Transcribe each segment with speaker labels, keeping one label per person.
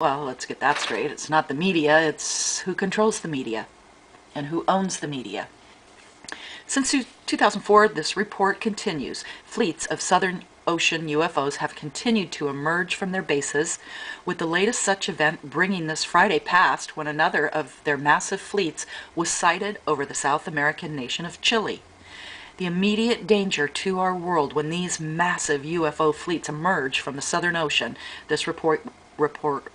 Speaker 1: Well, let's get that straight. It's not the media, it's who controls the media and who owns the media. Since 2004, this report continues. Fleets of Southern Ocean UFOs have continued to emerge from their bases, with the latest such event bringing this Friday past when another of their massive fleets was sighted over the South American nation of Chile. The immediate danger to our world when these massive UFO fleets emerge from the Southern Ocean, this report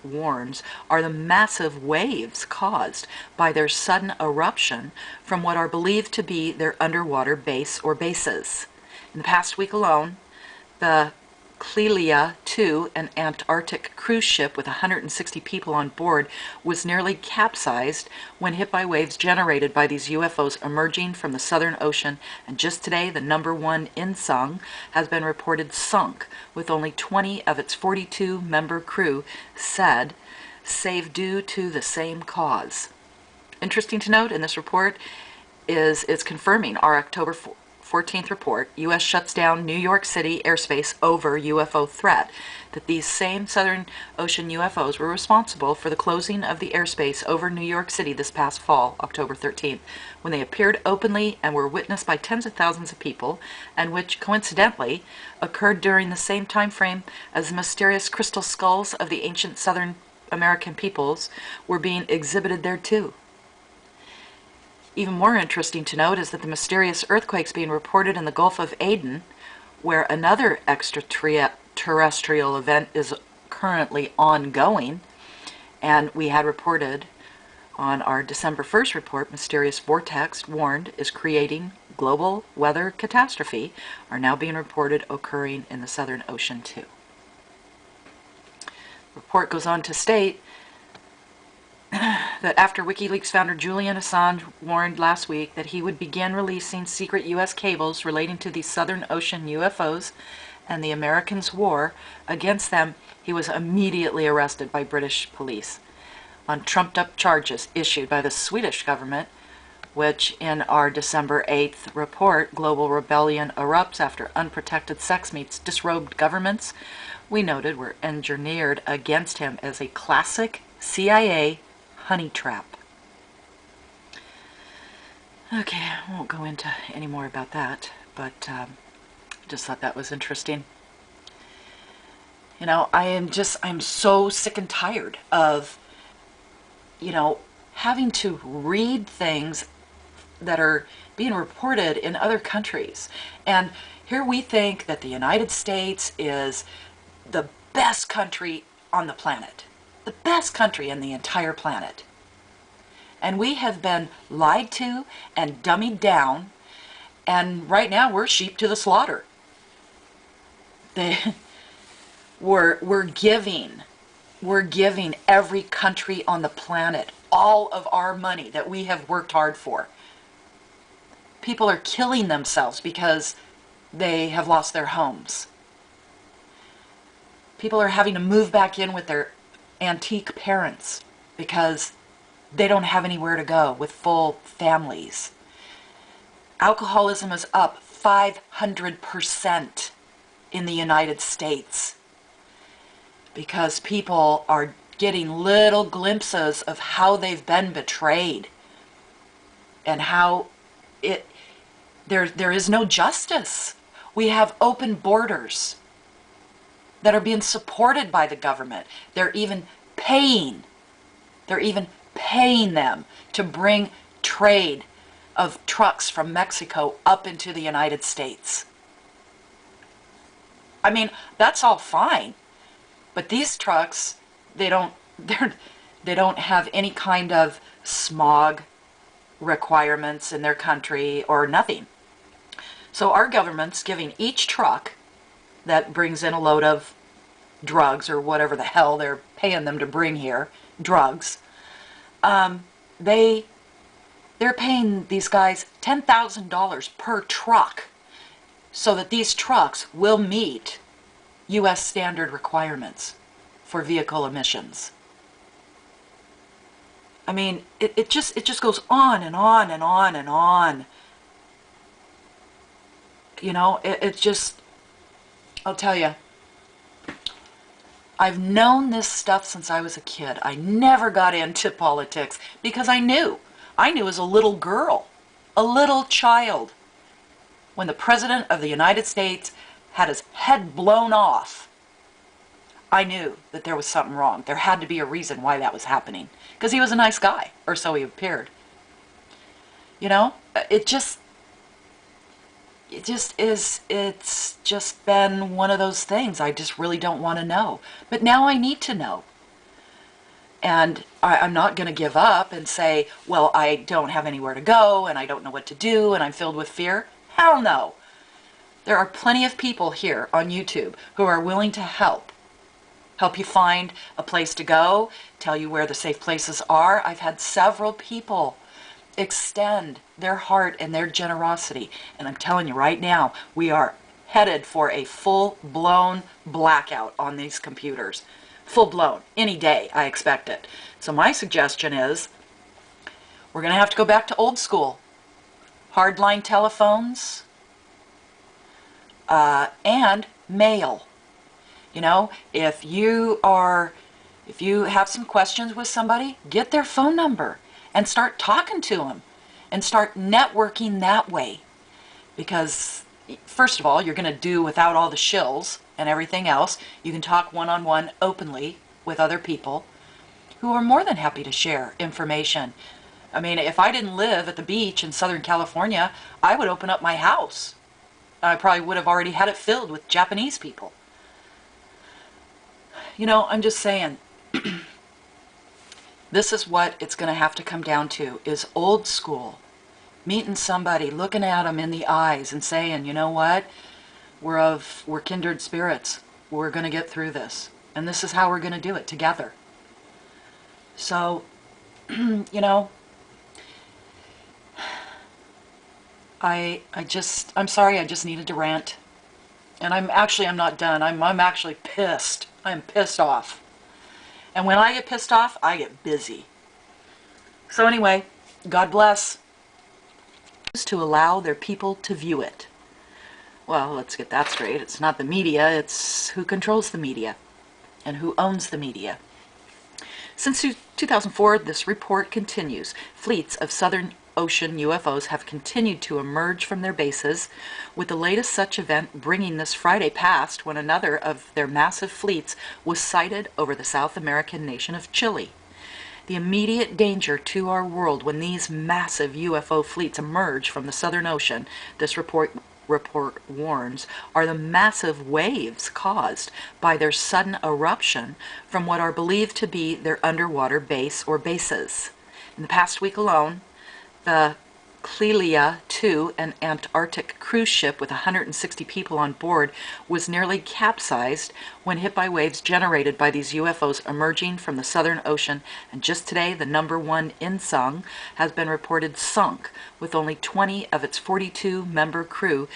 Speaker 1: warns, are the massive waves caused by their sudden eruption from what are believed to be their underwater base or bases. In the past week alone, the Clelia II, an Antarctic cruise ship with 160 people on board, was nearly capsized when hit by waves generated by these UFOs emerging from the Southern Ocean, and just today the number one Insung has been reported sunk, with only 20 of its 42-member crew said saved due to the same cause. Interesting to note in this report is it's confirming our October 14th report, U.S. shuts down New York City airspace over UFO threat, that these same Southern Ocean UFOs were responsible for the closing of the airspace over New York City this past fall, October 13th, when they appeared openly and were witnessed by tens of thousands of people, and which coincidentally occurred during the same time frame as the mysterious crystal skulls of the ancient Southern American peoples were being exhibited there too. Even more interesting to note is that the mysterious earthquakes being reported in the Gulf of Aden, where another extraterrestrial event is currently ongoing, and we had reported on our December 1st report, mysterious vortex warned is creating global weather catastrophe, are now being reported occurring in the Southern Ocean too. The report goes on to state that after Wikileaks founder Julian Assange warned last week that he would begin releasing secret U.S. cables relating to the Southern Ocean UFOs and the Americans' war against them, he was immediately arrested by British police on trumped-up charges issued by the Swedish government, which in our December 8th report, Global Rebellion Erupts After Unprotected Sex Meets Disrobed Governments, we noted were engineered against him as a classic CIA honey trap. Okay, I won't go into any more about that, but just thought that was interesting. You know, I'm so sick and tired of, having to read things that are being reported in other countries. And here we think that the United States is the best country on the planet. The best country in the entire planet. And we have been lied to and dummied down, and right now we're sheep to the slaughter. We're giving every country on the planet all of our money that we have worked hard for. People are killing themselves because they have lost their homes. People are having to move back in with their antique parents because they don't have anywhere to go with full families. Alcoholism is up 500% in the United States because people are getting little glimpses of how they've been betrayed and how there is no justice. We have open borders that are being supported by the government. They're even paying them to bring trade of trucks from Mexico up into the United States. I mean, that's all fine, but these trucks, they don't have any kind of smog requirements in their country or nothing. So our government's giving each truck that brings in a load of drugs or whatever the hell they're paying them to bring here, drugs, they're paying these guys $10,000 per truck so that these trucks will meet U.S. standard requirements for vehicle emissions. I mean, it just goes on and on and on and on. You know, it just, I'll tell you, I've known this stuff since I was a kid. I never got into politics because I knew. I knew as a little girl, a little child, when the President of the United States had his head blown off. I knew that there was something wrong. There had to be a reason why that was happening. Because he was a nice guy, or so he appeared. You know, it just is, it's just been one of those things I just really don't want to know. But now I need to know. And I'm not going to give up and say, well, I don't have anywhere to go and I don't know what to do and I'm filled with fear. Hell no. There are plenty of people here on YouTube who are willing to help you find a place to go, tell you where the safe places are. I've had several people extend their heart and their generosity. And I'm telling you right now, we are headed for a full-blown blackout on these computers. Full-blown. Any day, I expect it. So my suggestion is, we're going to have to go back to old school. Hardline telephones and mail. You know, if you have some questions with somebody, get their phone number and start talking to them and start networking that way. Because first of all, you're going to do without all the shills and everything else. You can talk one-on-one openly with other people who are more than happy to share information. I mean, if I didn't live at the beach in Southern California, I would open up my house. I probably would have already had it filled with Japanese people. You know, I'm just saying, this is what it's going to have to come down to, is old school. Meeting somebody, looking at them in the eyes and saying, you know what, we're kindred spirits. We're going to get through this. And this is how we're going to do it together. So, you know, I'm sorry, I just needed to rant. And I'm not done. I'm actually pissed. I'm pissed off. And when I get pissed off, I get busy. So anyway, God bless. To allow their people to view it. Well, let's get that straight. It's not the media, it's who controls the media and who owns the media. Since 2004, this report continues. Fleets of Southern Ocean UFOs have continued to emerge from their bases, with the latest such event bringing this Friday past when another of their massive fleets was sighted over the South American nation of Chile. The immediate danger to our world when these massive UFO fleets emerge from the Southern Ocean, this report warns, are the massive waves caused by their sudden eruption from what are believed to be their underwater base or bases. In the past week alone, the Clelia II, an Antarctic cruise ship with 160 people on board, was nearly capsized when hit by waves generated by these UFOs emerging from the Southern Ocean, and just today the #1 Insung has been reported sunk with only 20 of its 42-member crew